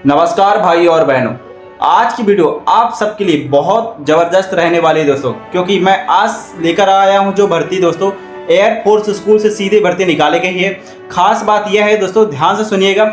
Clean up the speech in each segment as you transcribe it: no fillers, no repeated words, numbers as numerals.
नमस्कार भाई और बहनों, आज की वीडियो आप सबके लिए बहुत ज़बरदस्त रहने वाली है दोस्तों, क्योंकि मैं आज लेकर आया हूं जो भर्ती दोस्तों एयरफोर्स स्कूल से सीधे भर्ती निकाले गई है। खास बात यह है दोस्तों, ध्यान से सुनिएगा,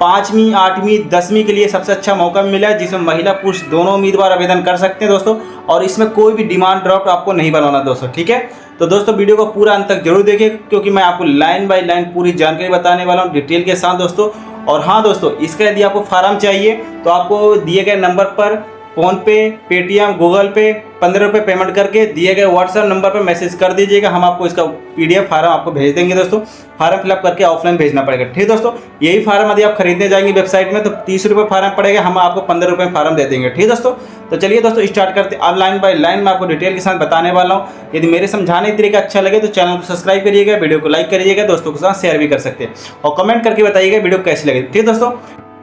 5वीं 8वीं 10वीं के लिए सबसे अच्छा मौका मिला है, जिसमें महिला पुरुष दोनों उम्मीदवार आवेदन कर सकते हैं दोस्तों। और इसमें कोई भी डिमांड ड्राफ्ट आपको नहीं बनवाना दोस्तों, ठीक है। तो दोस्तों वीडियो को पूरा अंत तक जरूर देखिए, क्योंकि मैं आपको लाइन बाय लाइन पूरी जानकारी बताने वाला हूँ डिटेल के साथ दोस्तों। और हाँ दोस्तों, इसका यदि आपको फार्म चाहिए तो आपको दिए गए नंबर पर फ़ोनपे, पेटीएम, गूगल पे 15 रुपये पेमेंट करके दिए गए व्हाट्सएप नंबर पर मैसेज कर दीजिएगा। हम आपको इसका PDF फार्म आपको भेज देंगे दोस्तों। फार्म फिलअप करके ऑफलाइन भेजना पड़ेगा, ठीक दोस्तों। यही फार्म यदि आप खरीदने जाएंगे वेबसाइट में तो 30 रुपये फार्म पड़ेगा, हम आपको 15 रुपये फार्म दे देंगे, ठीक दोस्तों। तो चलिए दोस्तों स्टार्ट करते हैं। अब लाइन बाय लाइन मैं आपको डिटेल के साथ बताने वाला हूँ। यदि मेरे समझाने का तरीका अच्छा लगे तो चैनल को सब्सक्राइब करिएगा, वीडियो को लाइक करिएगा, दोस्तों के साथ शेयर भी कर सकते हैं और कमेंट करके बताइएगा वीडियो कैसी लगे, ठीक दोस्तों।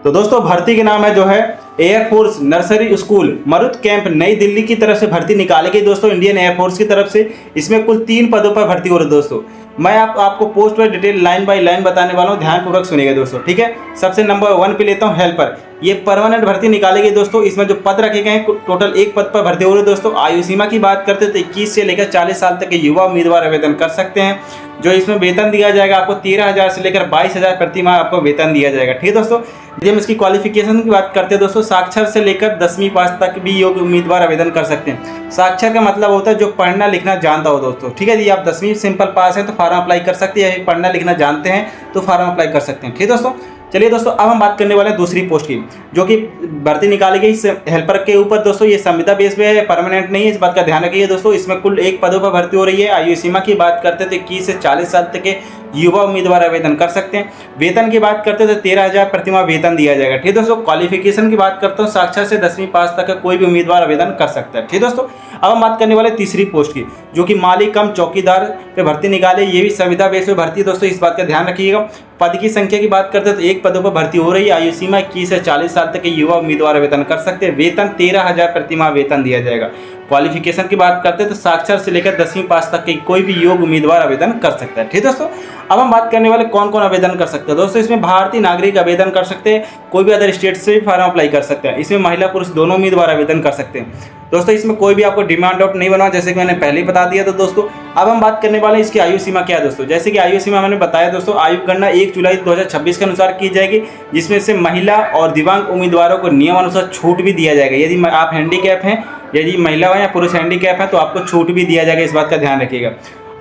तो दोस्तों भर्ती के नाम है जो है एयरफोर्स नर्सरी स्कूल मरुत कैंप नई दिल्ली की तरफ से भर्ती निकाली गई दोस्तों, इंडियन एयरफोर्स की तरफ से। इसमें कुल 3 पदों पर भर्ती हो रही है दोस्तों। मैं आपको पोस्ट पर डिटेल लाइन बाय लाइन बताने वाला हूँ, ध्यानपूर्वक सुनिएगा दोस्तों, ठीक है। सबसे नंबर 1 पे लेता हूँ हेल्पर। ये परमानेंट भर्ती निकाली गई दोस्तों। इसमें जो पद रखे गए हैं टोटल 1 पद पर भर्ती हो रही है दोस्तों। आयु सीमा की बात करते तो 21 से लेकर 40 साल तक के युवा उम्मीदवार आवेदन कर सकते हैं। जो इसमें वेतन दिया जाएगा आपको 13,000 से लेकर 22,000 प्रति माह आपको वेतन दिया जाएगा, ठीक दोस्तों। यदि हम इसकी क्वालिफिकेशन की बात करते हैं दोस्तों, साक्षर से लेकर 10वीं पास तक भी योग्य उम्मीदवार आवेदन कर सकते हैं। साक्षर का मतलब होता है जो पढ़ना लिखना जानता हो दोस्तों, ठीक है। यदि आप 10वीं सिंपल पास है तो फार्म अप्लाई कर सकते हैं, पढ़ना लिखना जानते हैं तो फार्म अप्लाई कर सकते हैं, ठीक दोस्तों। चलिए दोस्तों, अब हम बात करने वाले हैं दूसरी पोस्ट की, जो कि भर्ती निकाली गई हेल्पर के ऊपर दोस्तों। ये संविदा बेस पे है, परमानेंट नहीं है, इस बात का ध्यान रखिए दोस्तों। इसमें कुल 1 पदों पर भर्ती हो रही है। आयु सीमा की बात करते तो 21 से 40 साल तक के युवा उम्मीदवार आवेदन कर सकते हैं। वेतन की बात करते तो 13,000 प्रति माह वेतन दिया जाएगा, ठीक दोस्तों। क्वालिफिकेशन की बात करता हूँ, साक्षर से 10वीं पास तक का कोई भी उम्मीदवार आवेदन कर सकता है, ठीक दोस्तों। अब हम बात करने वाले तीसरी पोस्ट की, जो कि माली कम चौकीदार पे भर्ती निकाले। ये भी संविदा बेस पे भर्ती दोस्तों, इस बात का ध्यान रखिएगा। पद की संख्या की बात करते हैं तो 1 पदों पर भर्ती हो रही है। आयु सीमा 21 से 40 साल तक के युवा उम्मीदवार आवेदन कर सकते हैं। वेतन 13,000 प्रति माह वेतन दिया जाएगा। क्वालिफिकेशन की बात करते हैं तो साक्षर से लेकर 10वीं पास तक के कोई भी योग्य उम्मीदवार आवेदन कर सकता है, ठीक दोस्तों। अब हम बात करने वाले कौन कौन आवेदन कर सकते हैं दोस्तों। इसमें भारतीय नागरिक आवेदन कर सकते हैं, कोई भी अदर स्टेट से भी फार्म अप्लाई कर सकते हैं। इसमें महिला पुरुष दोनों उम्मीदवार आवेदन कर सकते हैं दोस्तों। इसमें कोई भी आपको डिमांड ड्राफ्ट नहीं बनवा, जैसे कि मैंने पहले ही बता दिया था दोस्तों। अब हम बात करने वाले हैं इसकी आयु सीमा क्या है दोस्तों। जैसे कि आयु सीमा मैंने बताया दोस्तों, आयु गणना 1 जुलाई 2026 के अनुसार की जाएगी, जिसमें से महिला और दिव्यांग उम्मीदवारों को नियमानुसार छूट भी दिया जाएगा। यदि आप हैंडीकैप हैं, यदि महिला है या पुरुष हैंडीकैप है तो आपको छूट भी दिया जाएगा, इस बात का ध्यान रखिएगा।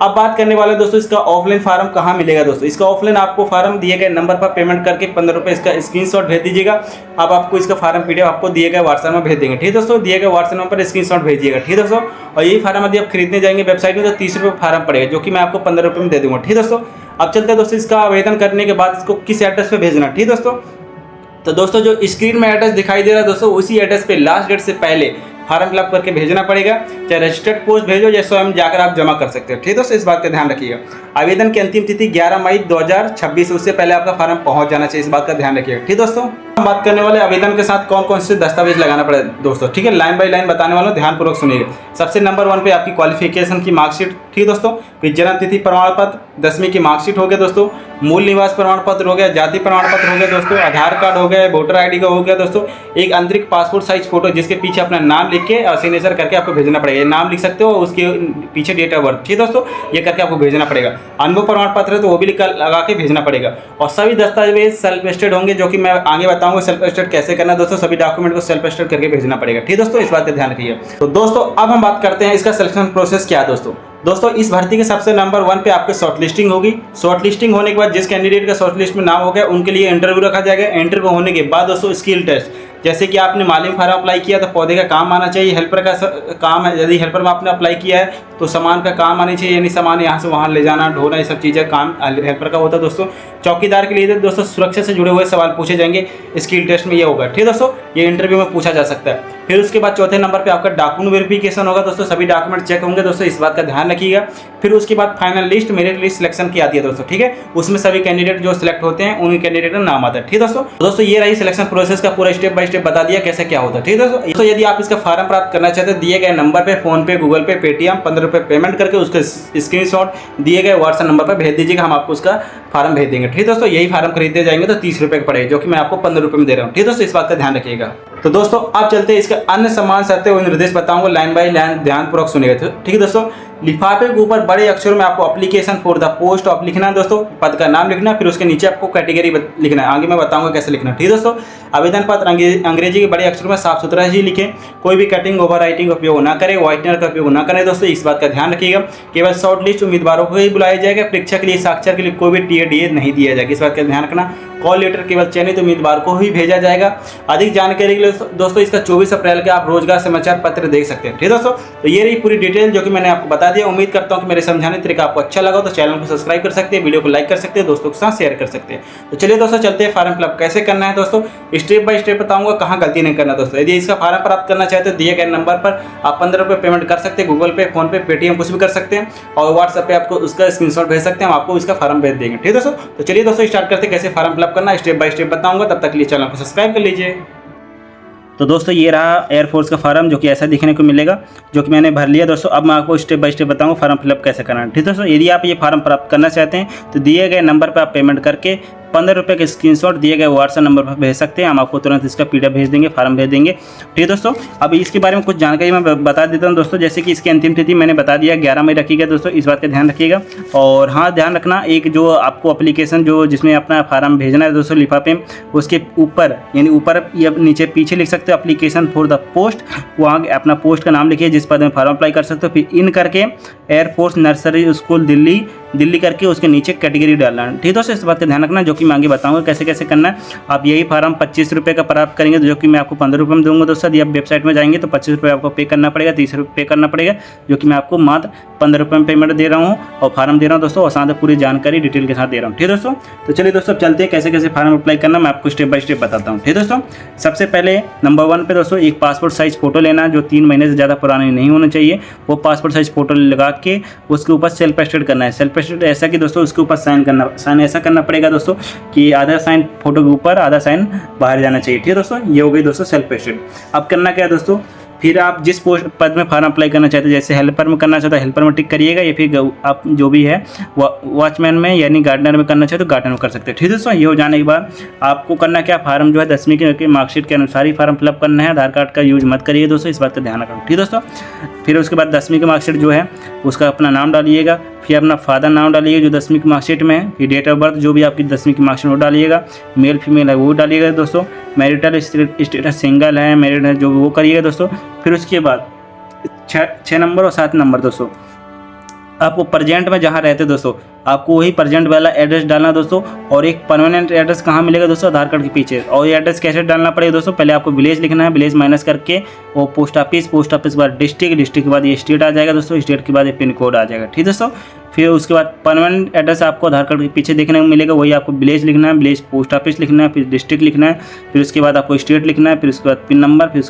अब बात करने वाले दोस्तों इसका ऑफलाइन फार्म कहाँ मिलेगा दोस्तों। इसका ऑफलाइन आपको फार्म दिए गए नंबर पर पेमेंट करके 15 रुपये इसका स्क्रीनशॉट भेज दीजिएगा। अब आपको इसका फार्म PDF आपको दिए गए व्हाट्सएप में भेज देंगे, ठीक दोस्तों। दिए गए व्हाट्सएप नंबर पर स्क्रीनशॉट भेजिएगा, ठीक दोस्तों। और यही फार्म यदि आप खरीदने जाएंगे वेबसाइट में तो 30 रुपये फार्म पड़ेगा, जो कि मैं आपको 15 रुपये में दे दूँगा, ठीक दोस्तों। अब चलते हैं दोस्तों इसका आवेदन करने के बाद इसको किस एड्रेस पर भेजना, ठीक दोस्तों। तो दोस्तों जो स्क्रीन में एड्रेस दिखाई दे रहा है दोस्तों, उसी एड्रेस पे लास्ट डेट से पहले फार्म फिलअप करके भेजना पड़ेगा। चाहे रजिस्टर्ड पोस्ट भेजो या स्वयं जाकर आप जमा कर सकते हो, ठीक दोस्तों। इस बात का ध्यान रखिएगा। आवेदन की अंतिम तिथि 11 मई 2026, उससे पहले आपका फार्म पहुंच जाना चाहिए, इस बात का ध्यान रखिएगा, ठीक दोस्तों। हम बात करने वाले आवेदन के साथ कौन कौन से दस्तावेज लगाना पड़े दोस्तों, ठीक है। लाइन बाय लाइन बताने वाला हूं, ध्यानपूर्वक सुनिएगा। सबसे नंबर 1 पे आपकी क्वालिफिकेशन की मार्कशीट, ठीक दोस्तों। फिर जन्म तिथि प्रमाण पत्र, 10वीं की मार्कशीट हो गया दोस्तों। मूल निवास प्रमाण पत्र हो गया, जाति प्रमाण पत्र हो गया दोस्तों, आधार कार्ड हो गया, वोटर ID का हो गया दोस्तों। एक आंतरिक पासपोर्ट साइज फोटो जिसके पीछे अपना नाम लिख के और सिग्नेचर करके आपको भेजना पड़ेगा। ये नाम लिख सकते हो, उसके पीछे डेट ऑफ बर्थ, ठीक दोस्तों, ये करके आपको भेजना पड़ेगा। अनुभव प्रमाण पत्र है तो वो भी लगा के भेजना पड़ेगा। और सभी दस्तावेज सेल्फ अटेस्टेड होंगे, जो कि मैं आगे बताऊंगा सेल्फ अटेस्टेड कैसे करना है दोस्तों। सभी डॉक्यूमेंट को सेल्फ अटेस्टेड करके भेजना पड़ेगा, ठीक दोस्तों। इस बात का ध्यान रखिए। तो दोस्तों अब हम बात करते हैं इसका सिलेक्शन प्रोसेस क्या है दोस्तों। इस भर्ती के सबसे नंबर 1 पे आपके शॉर्ट लिस्टिंग होगी। शॉर्ट लिस्टिंग होने के बाद जिस कैंडिडेट का शॉर्ट लिस्ट में नाम हो गया उनके लिए इंटरव्यू रखा जाएगा। इंटरव्यू होने के बाद दोस्तों स्किल टेस्ट, जैसे कि आपने माली फार्म अप्लाई किया तो पौधे का काम आना चाहिए, हेल्पर का काम है। यदि हेल्पर में आपने अप्लाई किया है तो सामान का काम आनी चाहिए, यानी सामान यहाँ से वहाँ ले जाना, ढोना, ये सब चीज़ें काम हेल्पर का होता है दोस्तों। चौकीदार के लिए दोस्तों सुरक्षा से जुड़े हुए सवाल पूछे जाएंगे स्किल टेस्ट में, ये होगा, ठीक दोस्तों। ये इंटरव्यू में पूछा जा सकता है। फिर उसके बाद चौथे नंबर पे आपका डॉक्यूमेंट वेरिफिकेशन होगा दोस्तों, सभी डॉक्यूमेंट चेक होंगे दोस्तों, इस बात का ध्यान रखिएगा। फिर उसके बाद final list, merit list selection की आती है दोस्तों, ठीक है, उसमें सभी कैंडिडेट जो सिलेक्ट होते हैं उन्हीं कैंडिडेट का नाम आता है, ठीक है दोस्तों ये रही सिलेक्शन प्रोसेस का पूरा स्टेप बाय स्टेप बता दिया कैसे क्या होता है, ठीक है दोस्तों। यदि आप इसका फॉर्म प्राप्त करना चाहते हैं दिए गए नंबर पे फोन पे, गूगल पे, पेटीएम 15 रुपये पेमेंट करके उसका स्क्रीनशॉट दिए गए व्हाट्सएप नंबर पर भेज दीजिएगा, हम आपको उसका फॉर्म भेज देंगे, ठीक है दोस्तों। यही फॉर्म खरीदते जाएंगे तो 30 रुपये का पड़ेगा, जो कि मैं आपको 15 रुपये में दे रहा हूँ, ठीक है दोस्तों, इस बात का ध्यान रखिएगा। तो दोस्तों अब चलते हैं इसके अन्य समान शर्तें और निर्देश बताऊंगा, लाइन बाय लाइन ध्यानपूर्वक सुनिएगा, ठीक है दोस्तों। लिफाफे के ऊपर बड़े अक्षरों में आपको application for the post of लिखना है दोस्तों, पद का नाम लिखना है, फिर उसके नीचे आपको कैटेगरी लिखना है, आगे मैं बताऊंगा कैसे लिखना है, ठीक है दोस्तों। आवेदन पत्र अंग्रेजी के बड़े अक्षरों में साफ सुथरा ही लिखें, कोई भी कटिंग ओवर राइटिंग का उपयोग ना करें, व्हाइटनर का उपयोग ना करें दोस्तों, इस बात का ध्यान रखिएगा। केवल शॉर्ट लिस्ट उम्मीदवारों को ही बुलाया जाएगा, परीक्षा के लिए साक्षर के लिए कोई भी टीए नहीं दिया जाएगा, इस बात का ध्यान रखना। कॉल लेटर केवल चयनित उम्मीदवार को ही भेजा जाएगा। अधिक जानकारी के लिए दोस्तों इसका 24 अप्रैल के आप रोजगार समाचार पत्र देख सकते हैं, ठीक है दोस्तों। तो ये रही पूरी डिटेल जो कि मैंने आपको बता दिया। उम्मीद करता हूँ कि मेरे समझाने तरीका आपको अच्छा लगा, तो चैनल को सब्सक्राइब कर सकते हैं, वीडियो को लाइक कर सकते हैं, दोस्तों के साथ शेयर कर सकते हैं। तो चलिए दोस्तों चलते हैं फॉर्म फिलअप कैसे करना है दोस्तों, स्टेप बाय स्टेप बताऊंगा, कहाँ गलती नहीं करना दोस्तों। यदि इसका फॉर्म प्राप्त करना चाहते हैं दिए गए नंबर पर आप 15 रुपये पेमेंट कर सकते हैं, गूगल पे, फोन पे, पेटीएम कुछ भी कर सकते हैं, और व्हाट्सएप पे आपको उसका स्क्रीनशॉट भेज सकते हैं, हम आपको इसका फॉर्म भेज देंगे, ठीक है दोस्तों। तो चलिए दोस्तों स्टार्ट करते हैं कैसे फॉर्म फिलअप करना, स्टेप बाय स्टेप बताऊंगा, तब तक लिए चैनल को सब्सक्राइब कर लीजिए। तो दोस्तों ये रहा एयरफोर्स का फॉर्म जो कि ऐसा दिखने को मिलेगा, जो कि मैंने भर लिया दोस्तों। अब मैं आपको स्टेप बाय स्टेप बताऊंगा फॉर्म फिलअप कैसे करना है, ठीक है दोस्तों। यदि आप ये फॉर्म प्राप्त करना चाहते हैं तो दिए गए नंबर पर आप पेमेंट करके 15 रुपये के स्क्रीनशॉट दिए गए व्हाट्सएप नंबर पर भेज सकते हैं, हम आपको तुरंत इसका PDF भेज देंगे, फॉर्म भेज देंगे, ठीक है दोस्तों। अब इसके बारे में कुछ जानकारी मैं बता देता हूं दोस्तों, जैसे कि इसकी अंतिम तिथि मैंने बता दिया 11 मई रखी गई दोस्तों, इस बात का ध्यान रखिएगा। और हाँ ध्यान रखना, एक जो आपको एप्लीकेशन जो जिसमें अपना फॉर्म भेजना है दोस्तों लिफाफे में, उसके ऊपर यानी ऊपर या नीचे पीछे लिख सकते हो एप्लीकेशन फॉर द पोस्ट, वहाँ अपना पोस्ट का नाम लिखिए जिस पद में फॉर्म अप्लाई कर सकते हो, फिर इन करके एयरफोर्स नर्सरी स्कूल दिल्ली करके उसके नीचे कैटेगरी डालना है, ठीक है दोस्तों। इस बात का ध्यान रखना, जो कि मैं आगे बताऊंगा कैसे कैसे करना है। आप यही फॉर्म 25 रुपये का प्राप्त करेंगे, जो कि मैं आपको 15 रुपये में दूंगा दोस्तों। यदि आप वेबसाइट में जाएंगे तो 25 रुपये आपको पे करना पड़ेगा, 30 रुपये पे करना पड़ेगा, जो कि मैं आपको मात्र 15 रुपये में पेमेंट दे रहा हूँ और फॉर्म दे रहा हूँ दोस्तों, और साथ पूरी जानकारी डिटेल के साथ दे रहा हूँ, ठीक है दोस्तों। तो चलिए दोस्तों चलते हैं कैसे कैसे फॉर्म अप्लाई करना, मैं आपको स्टेप बाय स्टेप बताता हूँ, ठीक है दोस्तों। सबसे पहले नंबर 1 पे दोस्तों एक पासपोर्ट साइज फोटो लेना है, जो 3 महीने से ज़्यादा पुरानी नहीं होना चाहिए। वो पासपोर्ट साइज फोटो लगा के उसके ऊपर सेल्फ एटेस्ट करना है। सेल्फ एटेस्ट ऐसा कि दोस्तों उसके ऊपर साइन ऐसा करना पड़ेगा दोस्तों कि आधा साइन फोटो के ऊपर, आधा साइन बाहर जाना चाहिए, ठीक है दोस्तों। ये हो गई दोस्तों सेल्फ एटेस्ट। अब करना क्या है दोस्तों, फिर आप जिस पोस्ट पद में फॉर्म अप्लाई करना चाहते हैं, जैसे हेल्पर में करना चाहते हैं हेल्पर में टिक करिएगा, या फिर आप जो भी है वॉचमैन में यानी गार्डनर में करना चाहते तो गार्डनर में कर सकते हैं, ठीक है दोस्तों। ये हो जाने के बाद आपको करना क्या, फॉर्म जो है 10वीं के मार्कशीट के अनुसार ही फॉर्म फिलअप करना है, आधार कार्ड का यूज मत करिए दोस्तों, इस बात का ध्यान रखना, ठीक है दोस्तों। फिर उसके बाद 10वीं की मार्कशीट जो है उसका अपना नाम डालिएगा, फिर अपना फादर नाम डालिएगा जो 10वीं की मार्कशीट में है, फिर डेट ऑफ बर्थ जो भी आपकी 10वीं की मार्कशीट वो डालिएगा, मेल फीमेल है वो डालिएगा दोस्तों, मैरिटल स्टेटस सिंगल है मैरिड है जो वो करिएगा दोस्तों। फिर उसके बाद 6 नंबर और 7 नंबर दोस्तों आपको प्रेजेंट में जहाँ रहते दोस्तों आपको वही प्रेजेंट वाला एड्रेस डालना दोस्तों। और एक परमानेंट एड्रेस कहाँ मिलेगा दोस्तों, आधार कार्ड के पीछे। और ये एड्रेस कैसे डालना पड़ेगा दोस्तों, पहले आपको विलेज लिखना है, विलेज माइनस करके वो पोस्ट ऑफिस के बाद डिस्ट्रिक्ट के बाद ये स्टेट आ जाएगा दोस्तों, स्टेट के बाद ये पिन कोड आ जाएगा, ठीक है दोस्तों। फिर उसके बाद परमानेंट एड्रेस आपको आधार कार्ड के पीछे देखने को मिलेगा, वही आपको विलेज लिखना है, विलेज पोस्ट ऑफिस लिखना है, फिर डिस्ट्रिक्ट लिखना है, फिर उसके बाद आपको स्टेट लिखना है, फिर उसके बाद पिन नंबर, फिर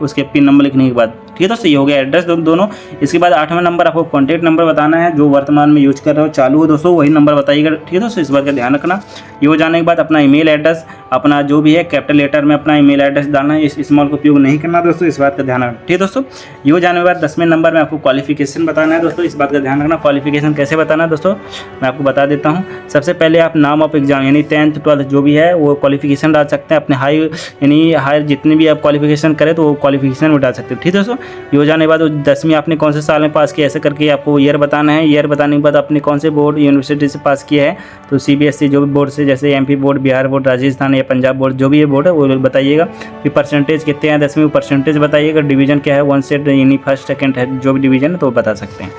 उसके पिन नंबर लिखने के बाद, ठीक है दोस्तों। ये हो गया एड्रेस दोनों। इसके बाद 8वां नंबर आपको कॉन्टैक्ट नंबर बताना है, जो वर्तमान में यूज कर रहे हो चालू हो दोस्तों वही नंबर बताइएगा, ठीक है दोस्तों, इस बात का ध्यान रखना। ये हो जाने के बाद अपना ईमेल एड्रेस, अपना जो भी है कैपिटल लेटर में अपना ईमेल एड्रेस डालना है, इस स्मॉल का उपयोग नहीं करना दोस्तों, इस बात का ध्यान रखना, ठीक है दोस्तों। ये हो जाने के बाद 10वें नंबर में आपको क्वालिफिकेशन बताना है दोस्तों, इस बात का ध्यान रखना। क्वालिफिकेशन कैसे बताना है दोस्तों मैं आपको बता देता हूँ। सबसे पहले आप नाम ऑफ एग्जाम यानी 10th 12th जो भी है वो क्वालिफिकेशन डाल सकते हैं, अपने हाई जितने भी आप क्वालिफिकेशन करें तो वो क्वालिफिकेशन में डाल सकते हैं, ठीक है दोस्तों। ये हो जाने के बाद 10वीं आपने कौन से साल में पास किया ऐसे करके आपको ईयर बताना है। ईयर बताने के बाद आपने कौन से बोर्ड यूनिवर्सिटी से पास किया है, तो CBSE जो भी बोर्ड से, जैसे MP board, Bihar board, Rajasthan या पंजाब बोर्ड जो भी ये बोर्ड है वो बताइएगा। फिर परसेंटेज कितने हैं 10वीं में परसेंटेज बताइएगा, डिवीजन क्या है 1 से यानी फर्स्ट सेकंड है जो भी डिवीजन है तो बता सकते हैं।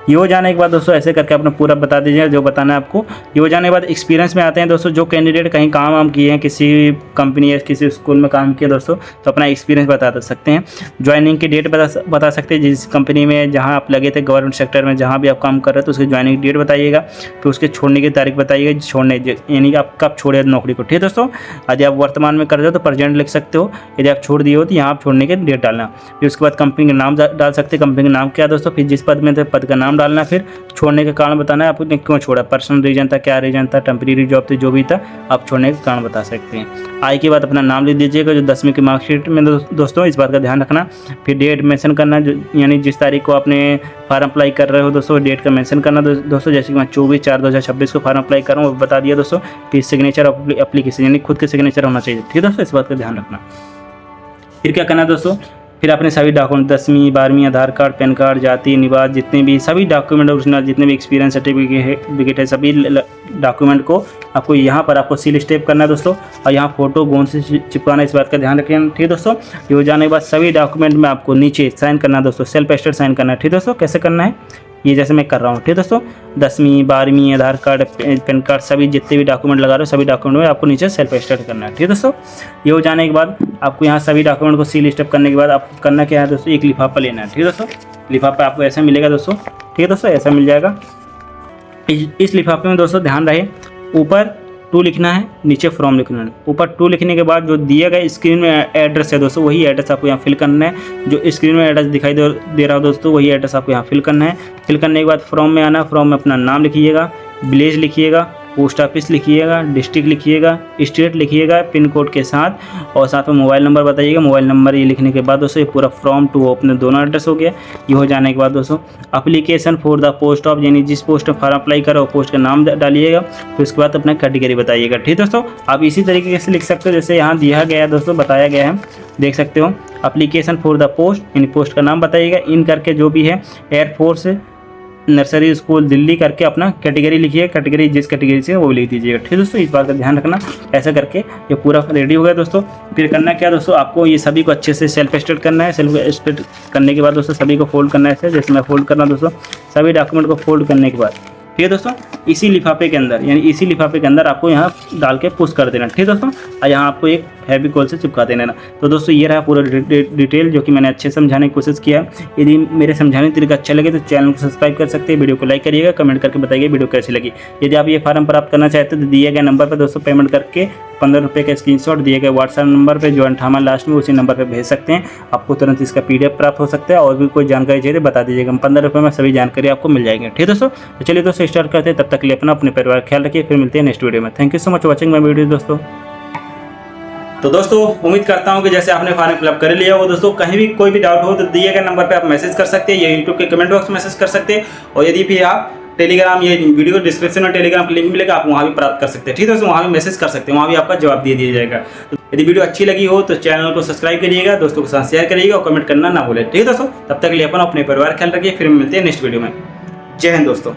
ये हो जाने के बाद दोस्तों ऐसे करके आपने पूरा बता दीजिए जो बताना है आपको। ये हो जाने के बाद एक्सपीरियंस में आते हैं दोस्तों। जो कैंडिडेट कहीं काम वाम किए हैं, किसी कंपनी या किसी स्कूल में काम किया दोस्तों, तो अपना एक्सपीरियंस बता सकते हैं। ज्वाइनिंग की डेट बता सकते हैं, जिस कंपनी में जहाँ आप लगे थे, गवर्नमेंट सेक्टर में जहाँ भी आप काम कर रहे थे, तो उसकी ज्वाइनिंग डेट बताइएगा। फिर उसके छोड़ने की तारीख बताइएगा, यानी कि आप कब छोड़े नौकरी को। ठीक है दोस्तों, यदि आप वर्तमान में कर रहे हो तो प्रेजेंट लिख सकते हो, यदि आप छोड़ दिए हो तो यहाँ आप छोड़ने की डेट डालना। फिर उसके बाद कंपनी का नाम डाल सकते हैं, कंपनी का नाम क्या है दोस्तों। फिर जिस पद में थे पद का नाम डालना, फिर छोड़ने का कारण बताना है, आपने क्यों छोड़ा, पर्सनल रीजन था, क्या रीजन था, टेम्परेरी जॉब थी, जो भी था, आप छोड़ने का कारण बता सकते हैं। आय के बाद अपना नाम लिख दीजिएगा जो 10वीं की मार्कशीट में दोस्तों, इस बात का ध्यान रखना। फिर डेट मेंशन करना, जो यानी जिस तारीख को आपने फार्म अप्लाई कर रहे हो दोस्तों, डेट का मेंशन करना दोस्तों। जैसे कि मैं 24/4/2026 को फार्म अप्लाई कर रहा हूँ, वो बता दिया दोस्तों। फिर सिग्नेचर एप्लीकेशन, यानी खुद के सिग्नेचर होना चाहिए। ठीक है दोस्तों, इस बात का ध्यान रखना। फिर क्या करना है दोस्तों, फिर अपने सभी डॉक्यूमेंट 10वीं 12वीं आधार कार्ड, पैन कार्ड, जाति, निवास, जितने भी सभी डॉक्यूमेंट ओरिजिनल, जितने भी एक्सपीरियंस सर्टिफिकेट है, सभी डॉक्यूमेंट को आपको यहाँ पर आपको सील स्टेप करना है दोस्तों। और यहाँ फोटो गोंद से चिपकाना, इस बात का ध्यान रखें। ठीक है दोस्तों, ये हो जाने के बाद सभी डॉक्यूमेंट में आपको नीचे साइन करना है दोस्तों, सेल्फ एटेस्टेड साइन करना है। ठीक है दोस्तों, कैसे करना है, ये जैसे मैं कर रहा हूँ। ठीक है दोस्तों, 10वीं 12वीं आधार कार्ड, पैन कार्ड, सभी जितने भी डॉक्यूमेंट लगा रहे हो, सभी डॉक्यूमेंट में आपको नीचे सेल्फ एटेस्टेड करना है। ठीक है दोस्तों, ये हो जाने के बाद आपको यहाँ सभी डॉक्यूमेंट को सील स्टेप करने के बाद आपको करना क्या है दोस्तों, एक लिफाफा लेना है। ठीक है दोस्तों, लिफाफा आपको ऐसा मिलेगा दोस्तों। ठीक है दोस्तों, ऐसा मिल जाएगा। इस लिफाफे में दोस्तों ध्यान रहे, ऊपर 2 लिखना है, नीचे फ्रॉम लिखना है। ऊपर 2 लिखने के बाद जो दिया गया स्क्रीन में एड्रेस है दोस्तों, वही एड्रेस आपको यहाँ फिल करना है। जो स्क्रीन में एड्रेस दिखाई दे रहा हो दोस्तों, वही एड्रेस आपको यहाँ फिल करना है। फिल करने के बाद फ्रॉम में आना, फ्रॉम में अपना नाम लिखिएगा, विलेज लिखिएगा, पोस्ट ऑफिस लिखिएगा, डिस्ट्रिक्ट लिखिएगा, स्टेट लिखिएगा पिन कोड के साथ, और साथ में मोबाइल नंबर बताइएगा। मोबाइल नंबर ये लिखने के बाद दोस्तों ये पूरा फ्रॉम टू अपने दोनों एड्रेस हो गया। ये हो जाने के बाद दोस्तों application for the post of, यानी जिस पोस्ट में फॉर्म अप्लाई करो पोस्ट का नाम डालिएगा। फिर उसके बाद अपना कैटेगरी बताइएगा। ठीक दोस्तों, आप इसी तरीके से लिख सकते हो जैसे यहाँ दिया गया है दोस्तों, बताया गया है, देख सकते हो। एप्लीकेशन फॉर द पोस्ट, यानी पोस्ट का नाम बताइएगा, इन करके जो भी है एयरफोर्स नर्सरी स्कूल दिल्ली करके अपना कैटेगरी लिखिए, कैटेगरी जिस कैटेगरी से वो लिख दीजिएगा। ठीक है दोस्तों, इस बात का ध्यान रखना। ऐसा करके ये पूरा रेडी हो गया दोस्तों। फिर करना क्या दोस्तों, आपको ये सभी को अच्छे से सेल्फ एटेस्टेड करना है। सेल्फ एटेस्टेड करने के बाद दोस्तों सभी को फोल्ड करना है ऐसे, जैसे मैं फोल्ड करना दोस्तों। सभी डॉक्यूमेंट को फोल्ड करने के बाद ठीक है दोस्तों, इसी लिफाफे के अंदर, यानी इसी लिफाफे के अंदर आपको यहाँ डाल के पुश कर देना। ठीक है दोस्तों, और यहाँ आपको एक फेविकोल से चिपका देना। तो दोस्तों ये रहा पूरा डिटेल जो कि मैंने अच्छे समझाने की कोशिश किया। यदि मेरे समझाने का तरीका अच्छा लगे तो चैनल को सब्सक्राइब कर सकते हैं, वीडियो को लाइक करिएगा, कमेंट करके बताइए वीडियो कैसी लगी। यदि आप ये फॉर्म प्राप्त करना चाहते हैं तो दिए गए नंबर पर दोस्तों पेमेंट करके 15 रुपये का स्क्रीनशॉट दिए गए व्हाट्सएप नंबर पे जो 58 लास्ट में उसी नंबर पे भेज सकते हैं। आपको तुरंत इसका PDF प्राप्त हो सकता है। और भी कोई जानकारी चाहिए बता दीजिएगा, 15 रुपये में सभी जानकारी आपको मिल जाएगी। ठीक है दोस्तों, तो चलिए दोस्तों स्टार्ट करते हैं। तब तक के लिए अपने परिवार ख्याल रखिए। फिर मिलते हैं नेक्स्ट वीडियो में। Thank you so much watching my video दोस्तों। तो दोस्तों उम्मीद करता हूं कि जैसे आपने फॉर्म फिलअप कर लिया हो दोस्तों, कहीं भी कोई भी डाउट हो तो दिए गए नंबर पे आप मैसेज कर सकते हैं या यूट्यूब के कमेंट बॉक्स में मैसेज कर सकते हैं। और यदि भी आप टेलीग्राम, ये वीडियो डिस्क्रिप्शन में टेलीग्राम का लिंक मिलेगा, आप वहाँ भी प्राप्त कर सकते हैं। ठीक है दोस्तों, वहाँ भी मैसेज कर सकते हैं, वहाँ भी आपका जवाब दे दिया जाएगा। तो यदि वीडियो अच्छी लगी हो तो चैनल को सब्सक्राइब करिएगा, दोस्तों के साथ शेयर करिएगा और कमेंट करना ना भूलें। ठीक है दोस्तों, तब तक के लिए अपने परिवार ख्याल रखिए। फिर मिलते हैं नेक्स्ट वीडियो में। जय हिंद दोस्तों।